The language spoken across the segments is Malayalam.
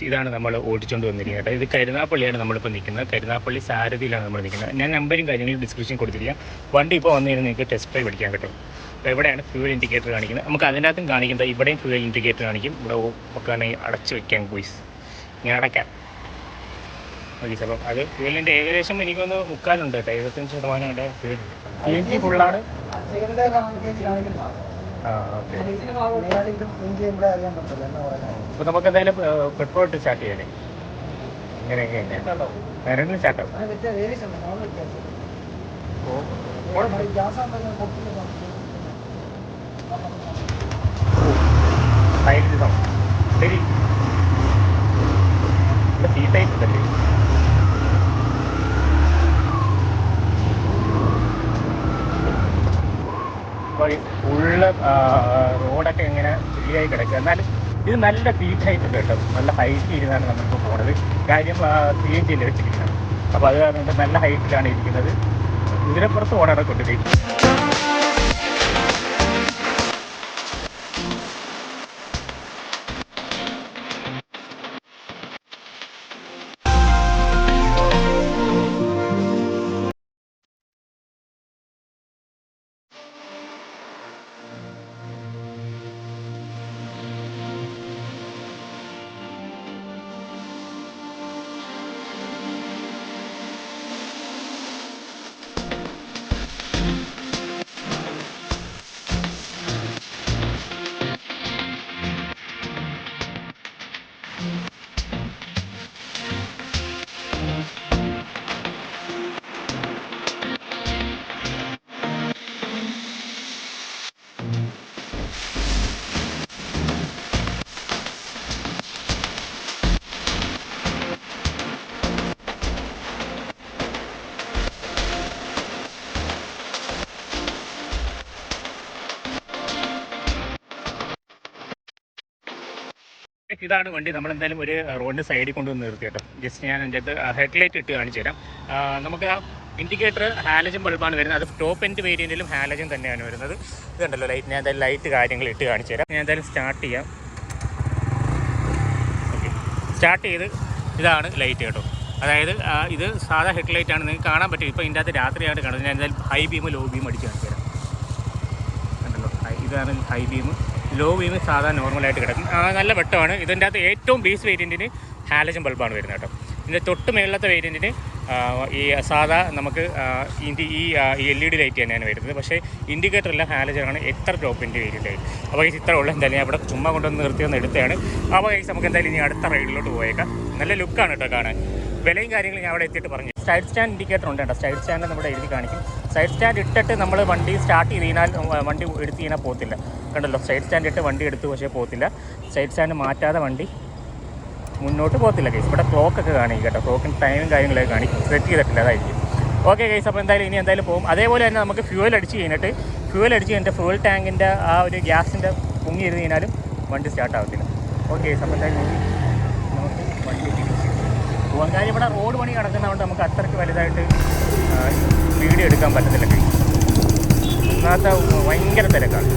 ഇതാണ് നമ്മൾ ഓടിച്ചുകൊണ്ട് വന്നിരിക്കുന്നത് കേട്ടോ. ഇത് കരുനാപ്പള്ളിയാണ് നമ്മളിപ്പോൾ നിൽക്കുന്നത്. കരുനാപ്പള്ളി സാരഥിയിലാണ് നമ്മൾ നിൽക്കുന്നത്. ഞാൻ നമ്പറും കാര്യങ്ങളും ഡിസ്ക്രിപ്ഷൻ കൊടുത്തിരിക്കാം. വണ്ടി ഇപ്പോൾ വന്നു കഴിഞ്ഞാൽ നിങ്ങൾക്ക് ടെസ്റ്റ് ഡ്രൈവ് പഠിക്കാൻ കേട്ടോ. അപ്പോൾ എവിടെയാണ് ഫ്യൂൽ ഇൻഡിക്കേറ്റർ കാണിക്കുന്നത്, നമുക്ക് അതിനകത്തും കാണിക്കുന്നത്. ഇവിടെയും ഫ്യൂൽ ഇൻഡിക്കേറ്റർ കാണിക്കും. ഇവിടെ ഒക്കെ ആണെങ്കിൽ അടച്ച് വയ്ക്കാം ബോയ്സ്, ഇങ്ങനെ അടയ്ക്കാം. Okay sir. അപ്പം അത് ഫ്യൂലിൻ്റെ ഏകദേശം എനിക്കൊന്ന് മുക്കാലുണ്ട് കേട്ടോ. 75% ഉണ്ട് ഫ്യൂൽ. CNG ഫുള്ളാണ്. അപ്പോൾ നമുക്ക് എന്തായാലും പെട്രോൾ ഇട്ട് സ്റ്റാർട്ട് ചെയ്യണേ. ഇങ്ങനെയൊക്കെ രണ്ടും സ്റ്റാർട്ടാവും. ശരി, സീറ്റായിട്ട് ഉണ്ടല്ലേ. അപ്പോൾ ഫുള്ള് റോഡൊക്കെ ഇങ്ങനെ ഫ്രീയായി കിടക്കുക. എന്നാലും ഇത് നല്ല സീറ്റായിട്ടുണ്ട് കേട്ടോ. നല്ല ഹൈറ്റ് ഇരുന്നാണ് നമ്മളിപ്പോൾ പോണത്. കാര്യം CNG വെച്ചിരിക്കുന്നത്. അപ്പോൾ അത് കാരണം നല്ല ഹൈറ്റിലാണ് ഇരിക്കുന്നത്. ഇതിനപ്പുറത്ത് ഓടാടെ കൊണ്ടുപോയി. ഇതാണ് വണ്ടി. നമ്മളെന്തായാലും ഒരു റോഡിൻ്റെ സൈഡിൽ കൊണ്ടുവന്ന് നിർത്തി കേട്ടോ. ജസ്റ്റ് ഞാൻ എൻ്റെ അടുത്ത് ഹെഡ്ലൈറ്റ് ഇട്ട് കാണിച്ചു തരാം. നമുക്ക് ആ ഇൻഡിക്കേറ്റർ ഹാലജൻ ബൾബാണ് വരുന്നത്. അത് ടോപ്പ് എൻഡ് വേരിയൻറ്റിലും ഹാലജൻ തന്നെയാണ് വരുന്നത്. ഇത് കണ്ടല്ലോ ലൈറ്റ്. ഞാൻ എന്തായാലും ലൈറ്റ് കാര്യങ്ങൾ ഇട്ട് കാണിച്ചു തരാം. ഞാൻ എന്തായാലും സ്റ്റാർട്ട് ചെയ്യാം. ഓക്കെ, സ്റ്റാർട്ട് ചെയ്ത് ഇതാണ് ലൈറ്റ് കേട്ടോ. അതായത് ഇത് സാധാ ഹെഡ്ലൈറ്റാണ്, നിങ്ങൾക്ക് കാണാൻ പറ്റും. ഇപ്പോൾ ഇതിൻ്റെ അകത്ത് രാത്രിയായിട്ട് കാണുന്നത്. ഞാൻ എന്തായാലും ഹൈ ബീം ലോ ബീം അടിച്ച് കാണിച്ചു തരാം. കണ്ടല്ലോ, ഇതാണ് ഹൈ ബീം. ലോ ബീം സാധാ നോർമലായിട്ട് കിടക്കും. നല്ല വെട്ടമാണ്. ഇതിൻ്റെ അകത്ത് ഏറ്റവും ബേസ് വേരിയൻറ്റിന് ഹാലജൻ ബൾബാണ് വരുന്നത് കേട്ടോ. ഇതിൻ്റെ തൊട്ട് മേളത്തെ വേരിയൻറ്റിന് ഈ സാധാ നമുക്ക് ഈ LED ലൈറ്റ് തന്നെയാണ് വരുന്നത്. പക്ഷേ ഇൻഡിക്കേറ്ററെല്ലാം ഹാലജനാണ്. എത്ര ടോപ്പിൻ്റെ വേരിയൻ്റ്. അപ്പോൾ ഈ ഇത്ര ഉള്ള എന്തായാലും ഞാൻ ഇവിടെ ചുമ്മാ കൊണ്ടുവന്ന് നിർത്തിയൊന്ന് എടുത്തതാണ്. അപ്പോൾ ഈ നമുക്ക് എന്തായാലും ഇനി അടുത്ത റൈഡിലോട്ട് പോയേക്കാം. നല്ല ലുക്കാണ് കേട്ടോ കാണാൻ. വിലയും കാര്യങ്ങളും ഞാൻ അവിടെ എത്തിയിട്ട് പറഞ്ഞു. സൈഡ് സ്റ്റാൻഡ് ഇൻഡിക്കേറ്റർ ഉണ്ട് കേട്ടോ. സൈഡ് സ്റ്റാൻഡ് നമ്മുടെ എഴുതി കാണിക്കും. സൈഡ് സ്റ്റാൻഡ് ഇട്ടിട്ട് നമ്മൾ വണ്ടി സ്റ്റാർട്ട് ചെയ്ത് കഴിഞ്ഞാൽ വണ്ടി എടുത്ത് കഴിഞ്ഞാൽ പോകത്തില്ല. കണ്ടല്ലോ, സൈഡ് സ്റ്റാൻഡ് ഇട്ട് വണ്ടി എടുത്ത് പക്ഷേ പോകത്തില്ല. സൈഡ് സ്റ്റാൻഡ് മാറ്റാതെ വണ്ടി മുന്നോട്ട് പോകത്തില്ല കേസ്. ഇവിടെ ക്ലോക്കൊക്കെ കാണിക്കും കേട്ടോ. ക്ലോക്കിന് ടൈമും കാര്യങ്ങളൊക്കെ കാണിക്കും. സെറ്റ് ചെയ്തിട്ടില്ല, അതായിരിക്കും. Okay case. അപ്പോൾ എന്തായാലും ഇനി എന്തായാലും പോകും. അതേപോലെ തന്നെ നമുക്ക് ഫ്യൂവൽ അടിച്ച് കഴിഞ്ഞിട്ട് ഫ്യൂവൽ ടാങ്കിൻ്റെ ആ ഒരു ഗ്യാസിൻ്റെ പൊങ്ങി ഇരുന്ന് കഴിഞ്ഞാലും വണ്ടി സ്റ്റാർട്ട് ആവത്തില്ല. Okay case. അപ്പോൾ എന്തായാലും നമുക്ക് വണ്ടി പോകാൻ. കാര്യം ഇവിടെ റോഡ് പണി കിടക്കുന്നതുകൊണ്ട് നമുക്ക് അത്രയ്ക്ക് വലുതായിട്ട് വീഡിയോ എടുക്കാൻ പറ്റത്തില്ല കേസ്. ഒന്നാമത്തെ ഭയങ്കര തിരക്കാണ്.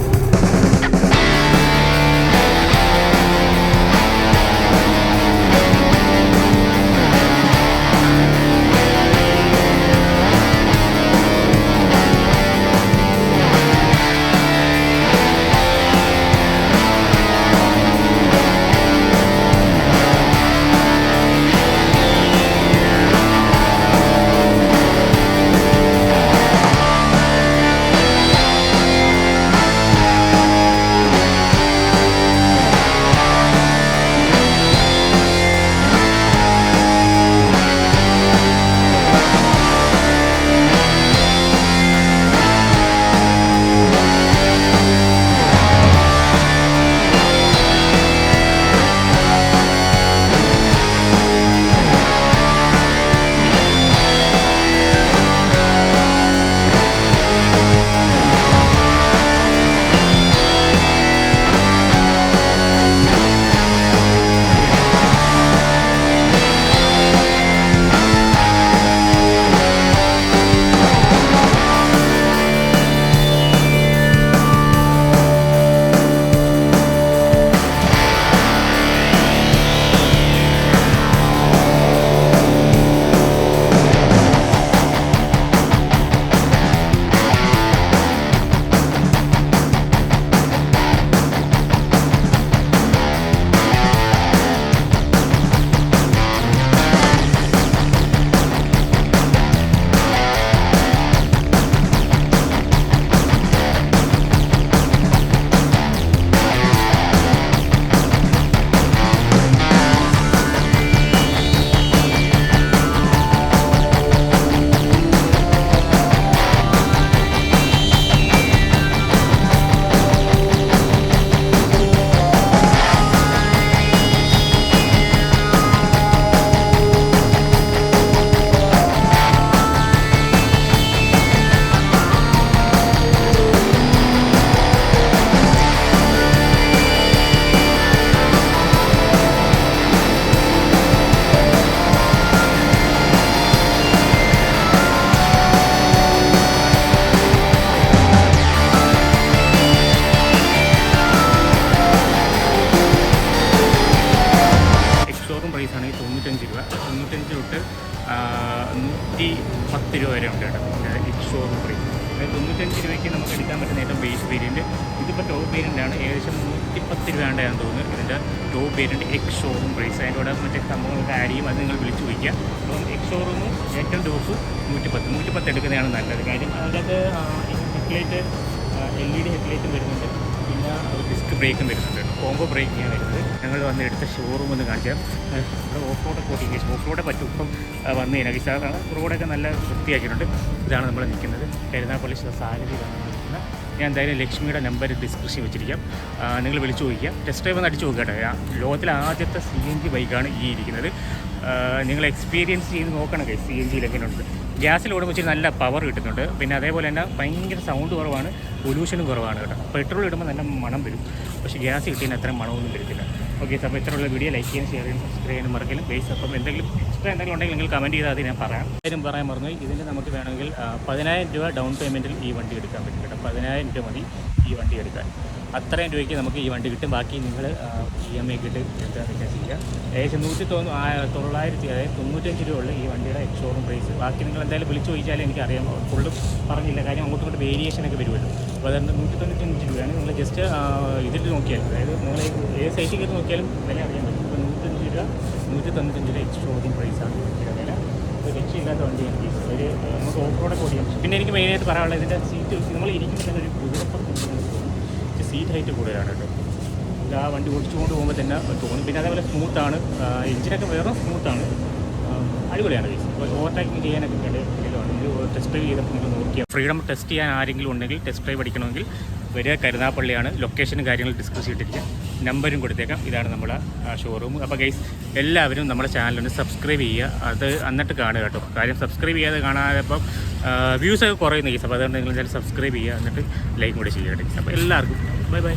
പ്രൈസാണ് 95 രൂപ. 95 തൊട്ട് 110 രൂപ വരെ ഉണ്ട് കേട്ടോ എക്സ് ഷോറൂം പ്രൈസ്. അതായത് 95 രൂപയ്ക്ക് നമുക്ക് എടുക്കാൻ പറ്റുന്ന ഏറ്റവും ബേസ് വേരിയൻറ്റ്. ഇതിപ്പോൾ ടോപ്പ് വേരിയൻ്റാണ്, ഏകദേശം 110 രൂപയാണെന്ന് തോന്നുന്നു ഇതിൻ്റെ top variant ex showroom price. അതിൻ്റെ കൂടെ മറ്റേ സംഭവങ്ങളൊക്കെ ആഡ് ചെയ്യും, അത് നിങ്ങൾ വിളിച്ച് ചോദിക്കുക. അപ്പം എക്സ് ഷോറൂമും ഏറ്റവും ടോപ്പ് 110 എടുക്കുന്നതാണ് നല്ലത്. കാര്യം അതിൻ്റെ ഹെഡ്ലൈറ്റ് LED ഹെഡ്ലൈറ്റും വരുന്നുണ്ട്, പിന്നെ ഡിസ്ക് ബ്രേക്കും വരുന്നുണ്ട്, കോംബോ ബ്രേക്കിങ്ങാണ് വരുന്നത്. ഞങ്ങൾ വന്ന് എടുത്ത ഷോറൂം ഒന്ന് കാണിച്ചാൽ ഇവിടെ ഓഫ് റോഡൊക്കെ ഓടിക്കുക, ഓഫ് റോഡെ പറ്റും. ഇപ്പം വന്ന് കഴിഞ്ഞാൽ റോഡൊക്കെ നല്ല വൃത്തിയാക്കിയിട്ടുണ്ട്. ഇതാണ് നമ്മൾ നിൽക്കുന്നത് കരുനാഗപ്പള്ളി സാരഥിയിലാണ് നിൽക്കുന്നത്. ഞാൻ എന്തായാലും ലക്ഷ്മിയുടെ നമ്പർ ഡിസ്ക്രിപ്ഷൻ വെച്ചിരിക്കാം, നിങ്ങൾ വിളിച്ച് ചോദിക്കുക. ടെസ്റ്റ് ഡ്രൈവ് ഒന്ന് അടിച്ച് നോക്കട്ടെ. ലോകത്തിലെ ആദ്യത്തെ CNG ബൈക്കാണ് ഈ ഇരിക്കുന്നത്. നിങ്ങൾ എക്സ്പീരിയൻസ് ചെയ്ത് നോക്കണം CNGയിൽ എങ്ങനെയുണ്ട്. ഗ്യാസിൽ ഓടുമ്പോൾ വെച്ചാൽ നല്ല പവർ കിട്ടുന്നുണ്ട്, പിന്നെ അതേപോലെ തന്നെ ഭയങ്കര സൗണ്ട് കുറവാണ്, പൊല്യൂഷനും കുറവാണ് കേട്ടോ. പെട്രോൾ ഇടുമ്പോൾ നല്ല മണം വരും, പക്ഷേ ഗ്യാസ് കിട്ടിയതിന് അത്ര മണമൊന്നും വരത്തില്ല. ഓക്കെ, അപ്പോൾ ഇത്രയുള്ള വീഡിയോ ലൈക്ക് ചെയ്യാനും ഷെയർ ചെയ്യാനും സബ്സ്ക്രൈബ് ചെയ്യാനും മറക്കലും. ബേസ് അപ്പം എന്തെങ്കിലും എക്സ്ട്രാ എന്തെങ്കിലും ഉണ്ടെങ്കിൽ നിങ്ങൾ കമൻറ്റ് ചെയ്താൽ അത് ഞാൻ പറയാം. കാര്യം പറയാൻ മറന്നു, ഇതിൻ്റെ നമുക്ക് വേണമെങ്കിൽ 10,000 രൂപ ഡൗൺ പേയ്മെൻറ്റിൽ ഈ വണ്ടി എടുക്കാൻ പറ്റും കേട്ടോ. 10,000 രൂപ മതി ഈ വണ്ടി എടുക്കാൻ. അത്രയും രൂപയ്ക്ക് നമുക്ക് ഈ വണ്ടി കിട്ടും. ബാക്കി നിങ്ങൾ EMI ഇട്ട് എന്താണെന്ന് വെച്ചാൽ ചെയ്യുക. ഏകദേശം 900 അതായത് 95 രൂപ ഉള്ള ഈ വണ്ടിയുടെ എക്സ് ഷോറൂം പ്രൈസ്. ബാക്കി നിങ്ങൾ എന്തായാലും വിളിച്ച് ചോദിച്ചാലും എനിക്കറിയാം, ഫുള്ള് പറഞ്ഞില്ല, കാര്യം അങ്ങോട്ടും ഇങ്ങോട്ട് വേരിയേഷനൊക്കെ വരുമല്ലോ. അപ്പോൾ അതുകൊണ്ട് 195 രൂപയാണ്. നിങ്ങൾ ജസ്റ്റ് ഇതിൽ നോക്കിയാൽ, അതായത് നിങ്ങൾ ഏത് സൈറ്റിൽ കയറി നോക്കിയാലും വില അറിയാൻ പറ്റും. ഇപ്പോൾ 195 രൂപ എക്സ് ഷോറൂം പ്രൈസാണ് വില. ഒരു രക്ഷയില്ലാത്ത വണ്ടിയാണ് ഒരു നമുക്ക് ഓഫ് റോഡൊക്കെ ഓടിയാൽ. പിന്നെ എനിക്ക് മെയിനായിട്ട് പറയാനുള്ളത് ഇതിൻ്റെ സീറ്റ്, നമ്മൾ ഇരിക്കുമ്പോൾ ഒരു കുതിരപ്പുറത്ത് സീറ്റ് ഹൈറ്റ് കൂടുതലാണ് കേട്ടോ. ഇത് ആ വണ്ടി ഓടിച്ചുകൊണ്ട് പോകുമ്പോൾ തന്നെ തോന്നും. പിന്നെ അതേപോലെ സ്മൂത്താണ്, എഞ്ചിനൊക്കെ വേറെ സ്മൂത്താണ്, അടിപൊളിയാണ്. ഇപ്പോൾ ഓവർടേക്കിംഗ് ചെയ്യാനൊക്കെ ഇടയിലാണ്. ഇത് ടെസ്റ്റ് ഡ്രൈവ് ചെയ്തപ്പോൾ നിങ്ങൾ നോക്കിയാൽ ഫ്രീഡം ടെസ്റ്റ് ചെയ്യാൻ ആരെങ്കിലും ഉണ്ടെങ്കിൽ, ടെസ്റ്റ് ഡ്രൈവ് അടിക്കണമെങ്കിൽ വരിക. കരുനാഗപ്പള്ളിയാണ്, ലൊക്കേഷനും കാര്യങ്ങൾ ഡിസ്കസ് ചെയ്തിട്ടിരിക്കുക, നമ്പരും കൊടുത്തേക്കാം. ഇതാണ് നമ്മുടെ ഷോറൂം. അപ്പോൾ ഗൈസ് എല്ലാവരും നമ്മുടെ ചാനലൊന്ന് സബ്സ്ക്രൈബ് ചെയ്യുക, അത് എന്നിട്ട് കാണുക കേട്ടോ. കാര്യം സബ്സ്ക്രൈബ് ചെയ്യാതെ കാണാതെ ഇപ്പം വ്യൂസൊക്കെ കുറയുന്ന ഗൈസ്. അപ്പോൾ അതുകൊണ്ട് നിങ്ങൾ എന്തായാലും സബ്സ്ക്രൈബ് ചെയ്യുക, എന്നിട്ട് ലൈക്ക് കൂടെ ചെയ്യുക ഗൈസ്. അപ്പോൾ എല്ലാവർക്കും ബൈ ബൈ.